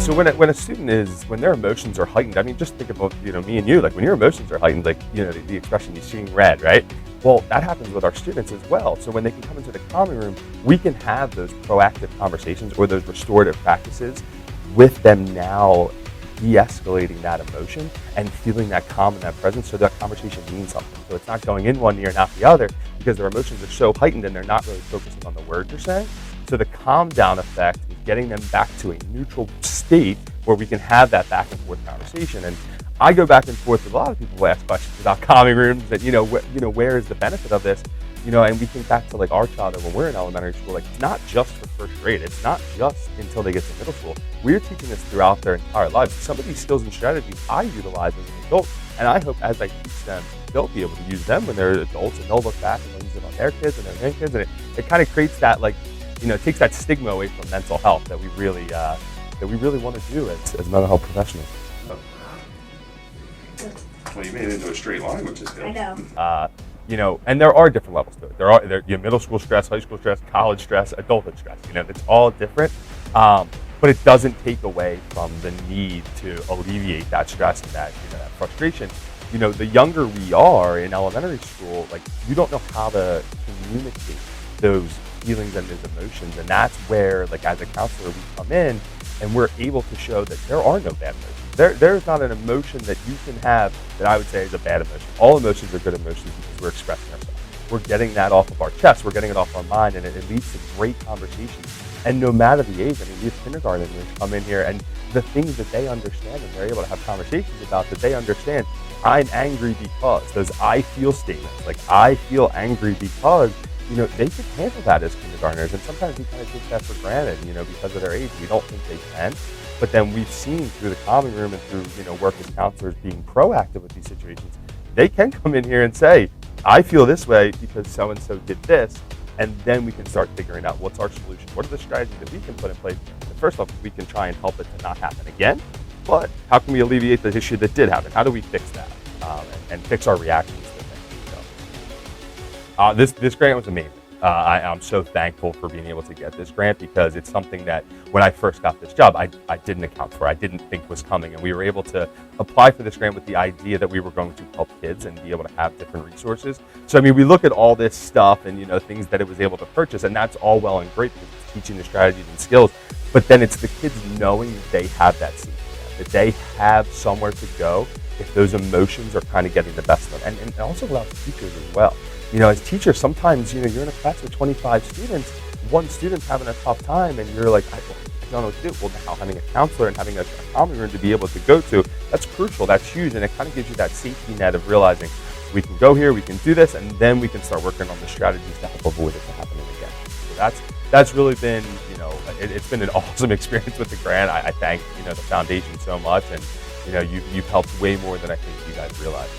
So when a student when their emotions are heightened, I mean, just think about, me and you, like when your emotions are heightened, like, the expression, you're seeing red, right? Well, that happens with our students as well. So when they can come into the common room, we can have those proactive conversations or those restorative practices with them now, de-escalating that emotion and feeling that calm and that presence, so that conversation means something. So it's not going in one ear and out the other, because their emotions are so heightened and they're not really focusing on the words you're saying. So the calm down effect is getting them back to a neutral state where we can have that back and forth conversation. And I go back and forth with a lot of people who ask questions about calming rooms and, where is the benefit of this? And we think back to like our childhood when we're in elementary school, like it's not just for first grade. It's not just until they get to middle school. We're teaching this throughout their entire lives. Some of these skills and strategies I utilize as an adult, and I hope as I teach them, they'll be able to use them when they're adults, and they'll look back and they'll use it on their kids and their grandkids. And it kind of creates that, like, it takes that stigma away from mental health that we really want to do as mental health professionals. Well, you made it into a straight line, which is good. I know. And there are different levels to it. There are middle school stress, high school stress, college stress, adulthood stress. It's all different, but it doesn't take away from the need to alleviate that stress and that frustration. The younger we are in elementary school, like you don't know how to communicate those feelings and those emotions, and that's where, like as a counselor, we come in and we're able to show that there are no bad emotions. There's not an emotion that you can have that I would say is a bad emotion. All emotions are good emotions because we're expressing ourselves. We're getting that off of our chest. We're getting it off our mind, and it leads to great conversations. And no matter the age, I mean, these kindergartners come in here, and the things that they understand, and they're able to have conversations about that they understand. I'm angry because those I feel statements, like I feel angry because, they can handle that as kindergartners. And sometimes we kind of take that for granted, because of their age. We don't think they can. But then we've seen through the common room and through, work with counselors being proactive with these situations, they can come in here and say, I feel this way because so-and-so did this. And then we can start figuring out what's our solution. What are the strategies that we can put in place? And first off, we can try and help it to not happen again. But how can we alleviate the issue that did happen? How do we fix that and fix our reactions to things? So, this grant was amazing. I'm so thankful for being able to get this grant, because it's something that when I first got this job, I didn't account for. I didn't think was coming. And we were able to apply for this grant with the idea that we were going to help kids and be able to have different resources. So, I mean, we look at all this stuff and, things that it was able to purchase, and that's all well and great because it's teaching the strategies and skills. But then it's the kids knowing that they have that safety net, that they have somewhere to go if those emotions are kind of getting the best of them. And it also allows teachers as well. As teachers, sometimes, you're in a class with 25 students, one student's having a tough time, and you're like, I don't know what to do. Well, now having a counselor and having a common room to be able to go to, that's crucial, that's huge, and it kind of gives you that safety net of realizing we can go here, we can do this, and then we can start working on the strategies to help avoid it from happening again. So that's really been, it's been an awesome experience with the grant. I thank, the foundation so much, and, you've helped way more than I think you guys realize.